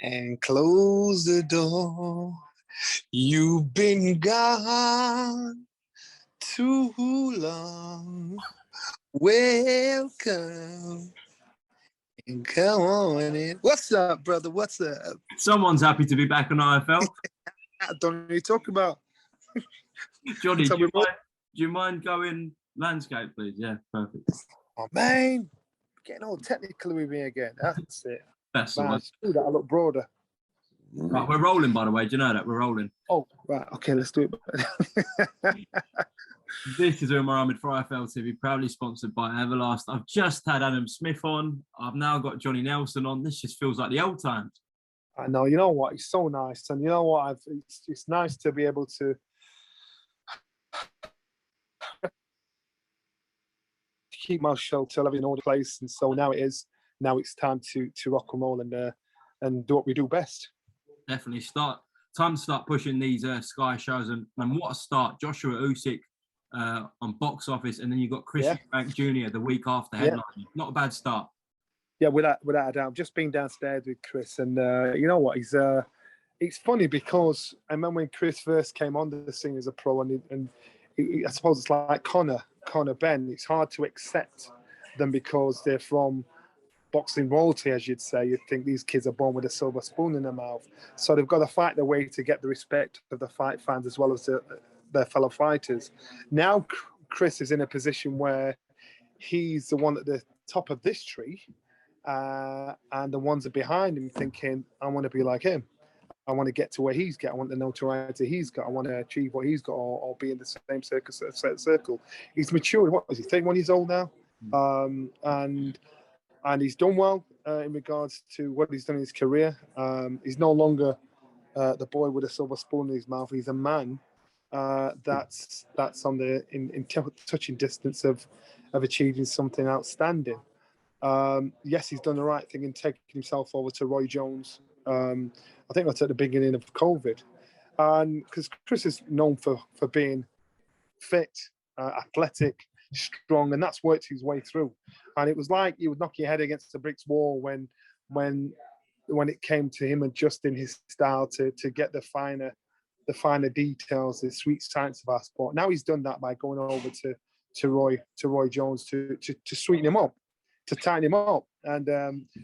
and close the door. You've been gone too long. Welcome and come on in. What's up, brother? What's up? Someone's happy to be back on IFL. I don't know what you're talking about. Johnny, do you mind going landscape, please? Yeah, perfect. Oh, man. Getting all technical with me again. That's it. That's all right. Do that. I look broader. Right, we're rolling, by the way. Do you know that? We're rolling. Oh, right. Okay, let's do it. This is Umar Ahmed for IFL TV, proudly sponsored by Everlast. I've just had Adam Smith on. I've now got Johnny Nelson on. This just feels like the old times. I know. You know what? It's so nice. And you know what? It's nice to be able to keep my show till everything in all the place. And so now it's time to rock and roll and do what we do best. Definitely time to start pushing these Sky shows, and what a start. Joshua Usyk on box office, and then you've got Chris Eubank Jr. the week after headlining. Not a bad start. Yeah, without a doubt. I've just been downstairs with Chris, and you know what? It's funny because I remember when Chris first came on the scene as a pro, and I suppose it's like Connor Ben. It's hard to accept them because they're from boxing royalty, as you'd say. You'd think these kids are born with a silver spoon in their mouth. So they've got to fight their way to get the respect of the fight fans as well as their fellow fighters. Now Chris is in a position where he's the one at the top of this tree, and the ones are behind him thinking, I want to be like him. I want to get to where he's got. I want the notoriety he's got. I want to achieve what he's got, or be in the same circle. He's matured. What is he? 31 years old now, and he's done well in regards to what he's done in his career. He's no longer the boy with a silver spoon in his mouth. He's a man that's on in touching distance of achieving something outstanding. Yes, he's done the right thing in taking himself over to Roy Jones. I think that's at the beginning of COVID, and because Chris is known for being fit, athletic, strong, and that's worked his way through. And it was like you would knock your head against a brick wall when it came to him adjusting his style to get the finer details, the sweet science of our sport. Now he's done that by going over to Roy Jones to sweeten him up, to tighten him up, and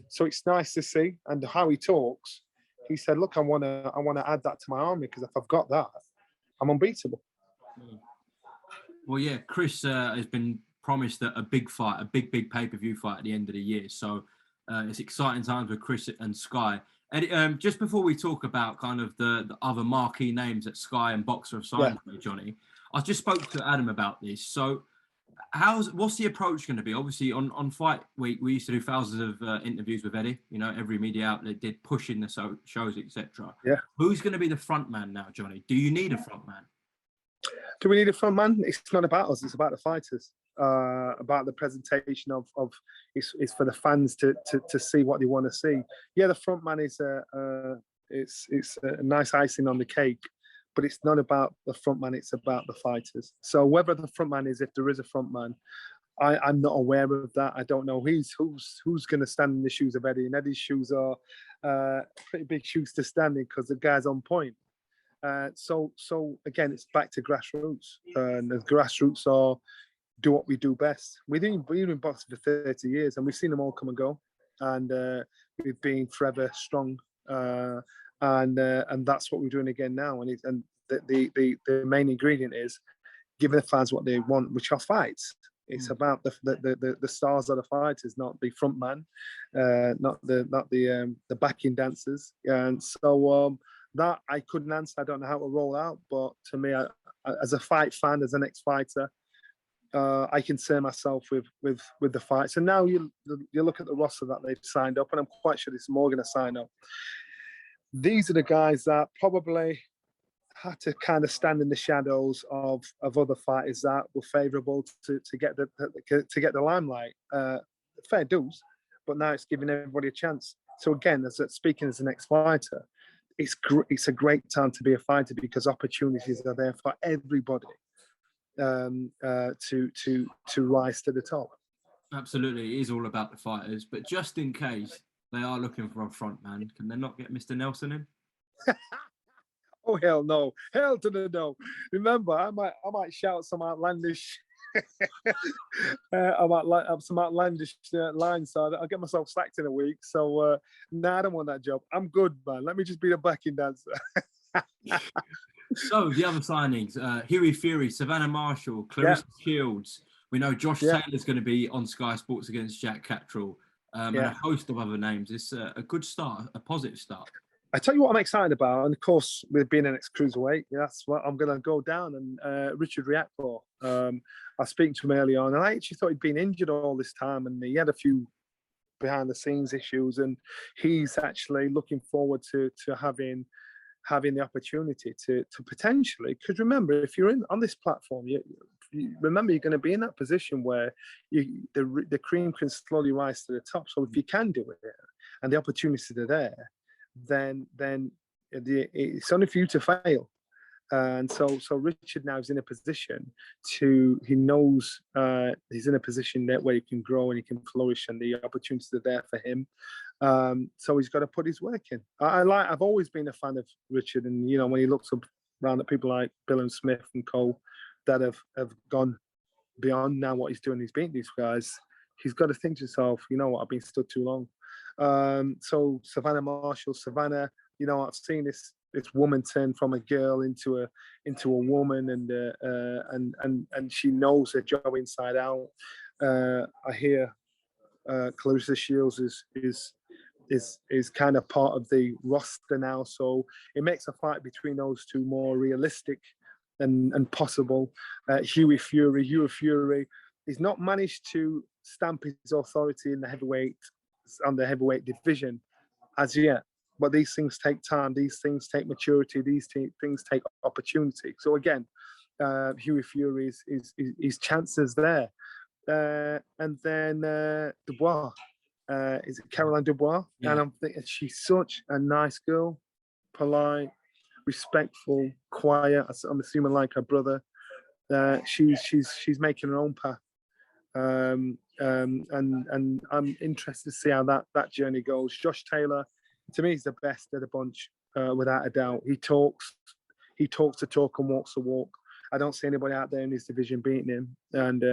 so it's nice to see. And how he talks, he said, "Look, I want to add that to my army because if I've got that, I'm unbeatable." Well, yeah, Chris has been promised a big fight, a big pay-per-view fight at the end of the year. So it's exciting times with Chris and Sky. And just before we talk about kind of the other marquee names that Sky and Boxer have signed, Johnny, I just spoke to Adam about this. So what's the approach going to be? Obviously, on fight week, we used to do thousands of interviews with Eddie. You know, every media outlet did pushing the shows, etc. Yeah. Who's going to be the front man now, Johnny? Do you need a front man? Do we need a front man? It's not about us. It's about the fighters. About the presentation of it's for the fans to see what they want to see. Yeah, the front man is it's a nice icing on the cake, but it's not about the front man. It's about the fighters. So whether the front man is, if there is a front man, I'm not aware of that. I don't know who's going to stand in the shoes of Eddie, and Eddie's shoes are pretty big shoes to stand in because the guy's on point. So again, it's back to grassroots, and the grassroots are do what we do best. We've been boxing for 30 years, and we've seen them all come and go, and we've been forever strong, and that's what we're doing again now. And the main ingredient is giving the fans what they want, which are fights. It's about the stars of the fighters, not the front man, not the backing dancers, and so. That I couldn't answer. I don't know how to roll out, but to me, as a fight fan, as an ex-fighter, I concern myself with the fights. And now you look at the roster that they've signed up, and I'm quite sure there's more going to sign up. These are the guys that probably had to kind of stand in the shadows of other fighters that were favourable to get the limelight. Fair dues, but now it's giving everybody a chance. So again, speaking as an ex-fighter, it's a great time to be a fighter because opportunities are there for everybody to rise to the top. Absolutely, it is all about the fighters. But just in case They are looking for a front man. Can they not get Mr. Nelson in? Oh hell no! Hell to the no! Remember, I might shout some outlandish, some outlandish lines, so I'll get myself sacked in a week. So I don't want that job. I'm good, man. Let me just be the backing dancer. So the other signings: Huey Fury, Savannah Marshall, Clarissa Shields. We know Josh Taylor's going to be on Sky Sports against Jack Cattrall, and a host of other names. It's a good start, a positive start. I tell you what I'm excited about, and of course, with being an ex-cruiserweight, that's what I'm going to go down. And Richard Riakporhe, I was speaking to him early on, and I actually thought he'd been injured all this time, and he had a few behind-the-scenes issues, and he's actually looking forward to having the opportunity to potentially, because remember, if you're on this platform, you remember you're going to be in that position where the cream can slowly rise to the top. So if you can do it, and the opportunities are there, then it's only for you to fail. And so Richard now is in a position he knows he's in a position that where he can grow and he can flourish, and the opportunities are there for him. So he's got to put his work in. I've always been a fan of Richard, and when he looks up around at people like Bill and Smith and Cole that have gone beyond now what he's doing, he's beating these guys. He's got to think to himself, you know what, I've been stood too long. So Savannah Marshall, I've seen this woman turn from a girl into a woman, and she knows her job inside out. I hear Clarissa Shields is kind of part of the roster now, so it makes a fight between those two more realistic and possible. Huey Fury, he's not managed to stamp his authority in the heavyweight division as yet. But these things take time. These things take maturity. These things take opportunity. So again, Huey Fury his chances there. And then Dubois, is it Caroline Dubois? Yeah. And I'm thinking she's such a nice girl, polite, respectful, quiet. I'm assuming like her brother. She's making her own path. And I'm interested to see how that journey goes. Josh Taylor, to me, he's the best of the bunch, without a doubt. He talks the talk and walks the walk. I don't see anybody out there in this division beating him. And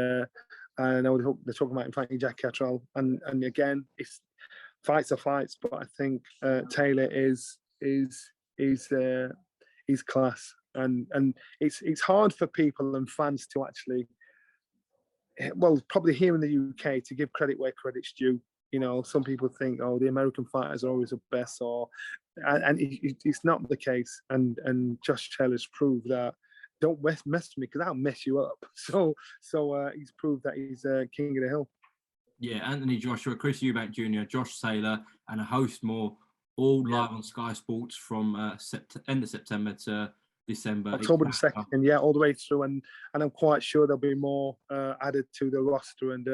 I know they're talking about him fighting Jack Cattrall. And again, it's fights are fights, but I think Taylor is class. And it's hard for people and fans to actually, well, probably here in the UK, to give credit where credit's due. Some people think, oh, the American fighters are always the best, and it's not the case. And Josh Taylor's proved that. Don't mess with me, because I'll mess you up. So he's proved that he's king of the hill. Yeah, Anthony Joshua, Chris Eubank Jr., Josh Taylor, and a host more, all live on Sky Sports from end of September to December. October the 2nd, all the way through. And I'm quite sure there'll be more added to the roster. And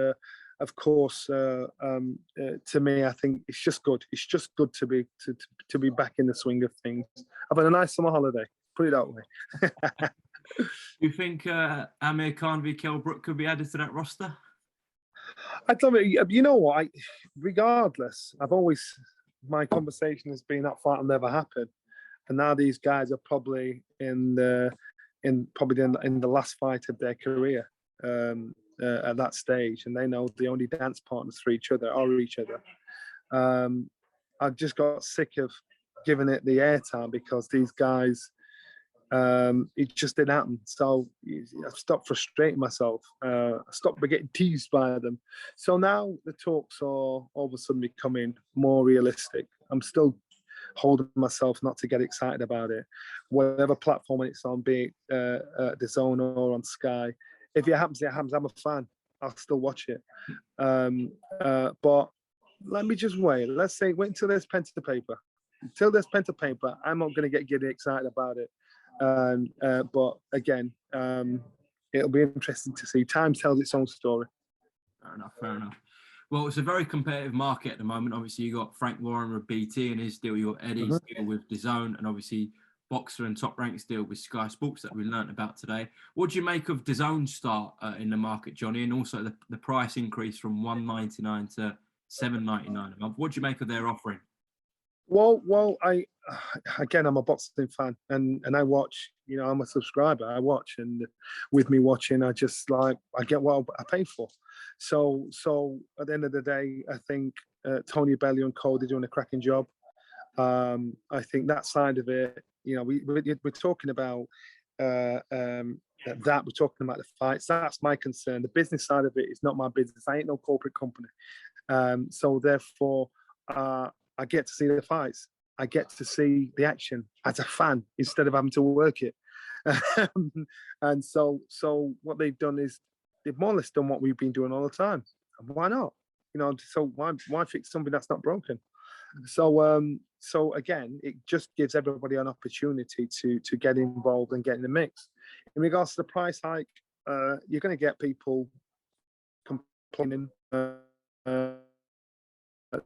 of course, to me, I think it's just good. It's just good to be back in the swing of things. I've had a nice summer holiday, put it that way. Do you think Amir Khan v. Kell-Brook could be added to that roster? I don't know. You know what? Regardless, my conversation has been that fight will never happen. And now these guys are probably in the last fight of their career at that stage, and they know the only dance partners for each other are each other. I just got sick of giving it the airtime because these guys, it just didn't happen. So I stopped frustrating myself. I stopped getting teased by them. So now the talks are all of a sudden becoming more realistic. I'm still holding myself not to get excited about it. Whatever platform it's on, be it Dazn or on Sky, if it happens, it happens. I'm a fan. I'll still watch it. But let me just wait. Let's say wait until there's pen to paper. Until there's pen to paper, I'm not going to get excited about it. But again, it'll be interesting to see. Time tells its own story. Fair enough. Well, it's a very competitive market at the moment. Obviously, you got Frank Warren with BT and his deal. You got Eddie's deal with DAZN, and obviously Boxer and Top Rank's deal with Sky Sports that we learnt about today. What do you make of DAZN's start in the market, Johnny, and also the price increase from $1.99 to $7.99 a month. What do you make of their offering? Well, I'm a boxing fan, and I watch. You know, I'm a subscriber. I watch, and with me watching, I get what I pay for. So at the end of the day, I think Tony Bellew and Cody doing a cracking job. I think that side of it, you know, we're talking about that. We're talking about the fights. That's my concern. The business side of it is not my business. I ain't no corporate company. So therefore, I get to see the fights. I get to see the action as a fan instead of having to work it. And so what they've done is they've more or less done what we've been doing all the time. And why not? You know, so why fix something that's not broken? So again, it just gives everybody an opportunity to get involved and get in the mix. In regards to the price hike, you're going to get people complaining.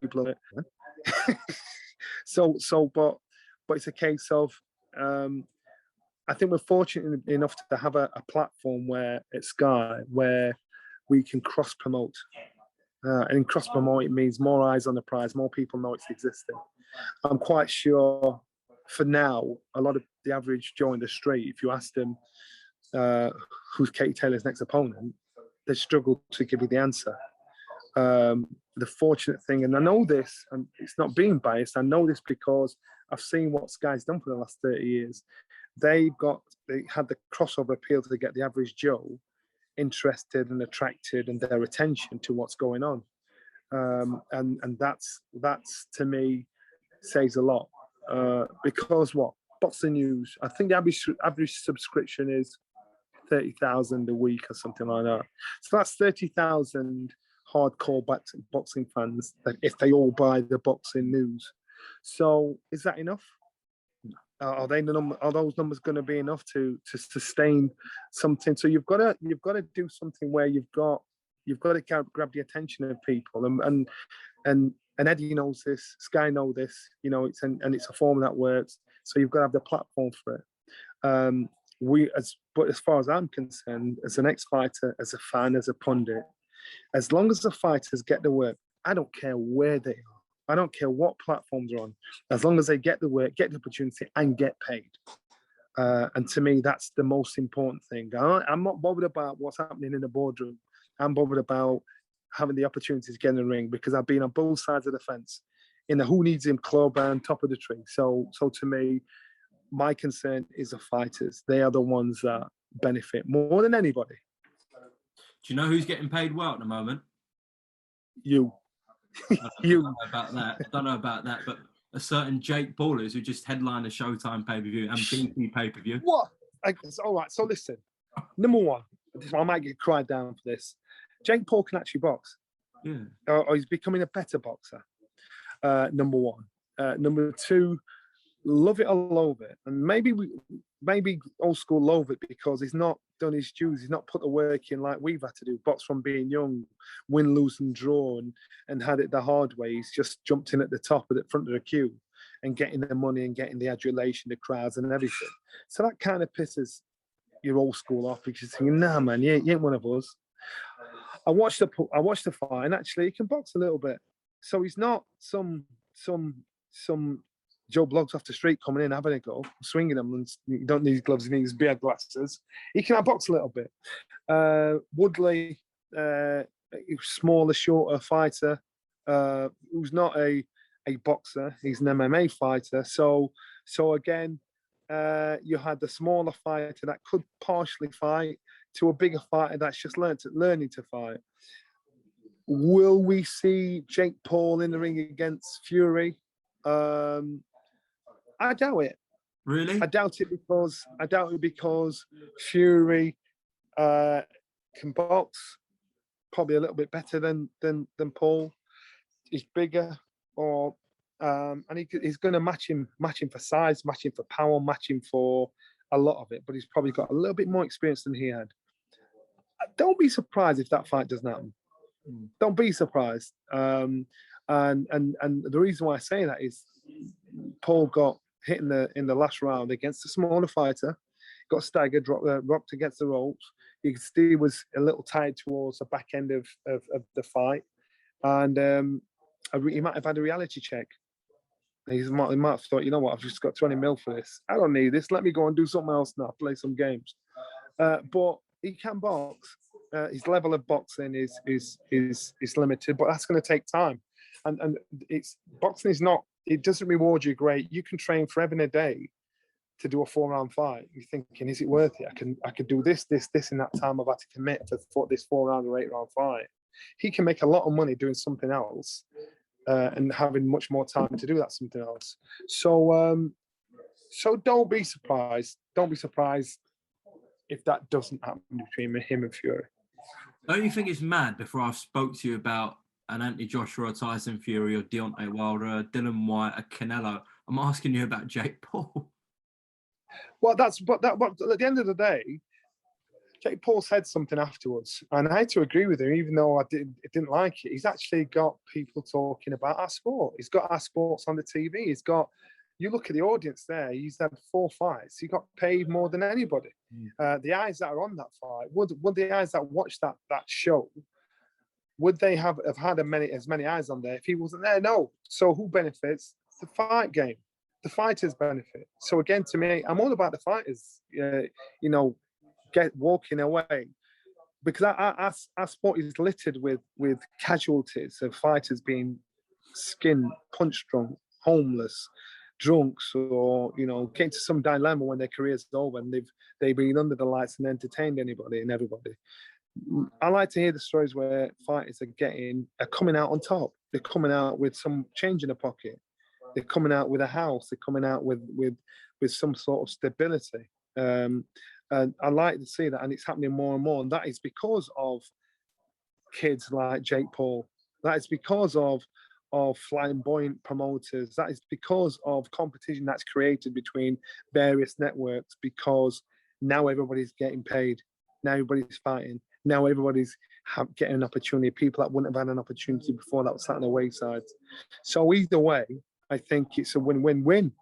People but it's a case of I think we're fortunate enough to have a platform where at Sky where we can cross promote. And cross promote, it means more eyes on the prize, more people know it's existing. I'm quite sure for now, a lot of the average Joe in the street, if you ask them who's Katie Taylor's next opponent, they struggle to give you the answer. The fortunate thing, and I know this, and it's not being biased, I know this because I've seen what Sky's done for the last 30 years. They had the crossover appeal to get the average Joe interested and attracted and their attention to what's going on. And that's to me says a lot. Because what? Boxing news, I think the average subscription is 30,000 a week or something like that. So that's 30,000 hardcore boxing fans if they all buy the boxing news. So is that enough? Are those numbers going to be enough to sustain something? So you've got to do something where you've got to grab the attention of people, and Eddie knows this, Sky know this, you know, it's a form that works. So you've got to have the platform for it. But as far as I'm concerned, as an ex-fighter, as a fan, as a pundit, as long as the fighters get the work, I don't care where they are. I don't care what platforms are on. As long as they get the work, get the opportunity, and get paid. And to me, that's the most important thing. I'm not bothered about what's happening in the boardroom. I'm bothered about having the opportunity to get in the ring because I've been on both sides of the fence in the who needs him club and top of the tree. So to me, my concern is the fighters. They are the ones that benefit more than anybody. Do you know who's getting paid well at the moment? You. I don't know about that, but a certain Jake Paul who just headlined a Showtime pay-per-view and BT pay-per-view. What? All right, so listen. Number one, I might get cried down for this. Jake Paul can actually box. Yeah. Or he's becoming a better boxer. Number one. Number two, love it or loathe it. And maybe old school loathe it because he's not done his dues. He's not put the work in like we've had to do. Box from being young, win, lose, and draw, and had it the hard way. He's just jumped in at the top of the front of the queue and getting the money and getting the adulation, the crowds, and everything. So that kind of pisses your old school off because you're thinking, nah, man, you ain't one of us. I watched the fight, and actually, he can box a little bit. So he's not some Joe Bloggs off the street coming in, having a go, swinging them, and you don't need gloves, you need his beer glasses. He can box a little bit. Woodley, smaller, shorter fighter, who's not a boxer, he's an MMA fighter. So again, you had the smaller fighter that could partially fight to a bigger fighter that's just learning to fight. Will we see Jake Paul in the ring against Fury? I doubt it. Really? I doubt it because Fury can box probably a little bit better than Paul. He's bigger, and he's going to match him for size, match him for power, match him for a lot of it. But he's probably got a little bit more experience than he had. Don't be surprised if that fight doesn't happen. Don't be surprised. And the reason why I say that is Paul got hit in the last round against a smaller fighter, got staggered, rocked against the ropes. You could see he was a little tired towards the back end of the fight, and he might have had a reality check. He might have thought, you know what, I've just got 20 mil for this. I don't need this. Let me go and do something else now, play some games. But he can box. His level of boxing is limited, but that's going to take time. And it's boxing is not. It doesn't reward you great. You can train forever and a day to do a 4-round fight. You're thinking, is it worth it? I could do this in that time I've had to commit for this 4-round or 8-round fight. He can make a lot of money doing something else. And having much more time to do that something else. So don't be surprised. Don't be surprised if that doesn't happen between him and Fury. Don't you think it's mad? Before I spoke to you about an Anthony Joshua, Tyson Fury, or Deontay Wilder, Dylan White, a Canelo, I'm asking you about Jake Paul. Well, but at the end of the day, Jake Paul said something afterwards, and I had to agree with him, even though I didn't like it. He's actually got people talking about our sport. He's got our sports on the TV. He's got, you look at the audience there, he's had 4 fights. He got paid more than anybody. The eyes that are on that fight, would the eyes that watch that show, would they have had as many eyes on there if he wasn't there? No. So who benefits? The fight game. The fighters benefit. So again, to me, I'm all about the fighters, walking away, because our sport is littered with casualties of fighters being skinned, punch drunk, homeless, drunks, or getting to some dilemma when their career's over and they've been under the lights and entertained anybody and everybody. I like to hear the stories where fighters are coming out on top. They're coming out with some change in their pocket. They're coming out with a house. They're coming out with some sort of stability. And I like to see that, and it's happening more and more. And that is because of kids like Jake Paul. That is because of flamboyant promoters. That is because of competition that's created between various networks, because now everybody's getting paid. Now everybody's fighting. Now everybody's getting an opportunity. People that wouldn't have had an opportunity before, that was sat on the wayside. So either way, I think it's a win-win-win.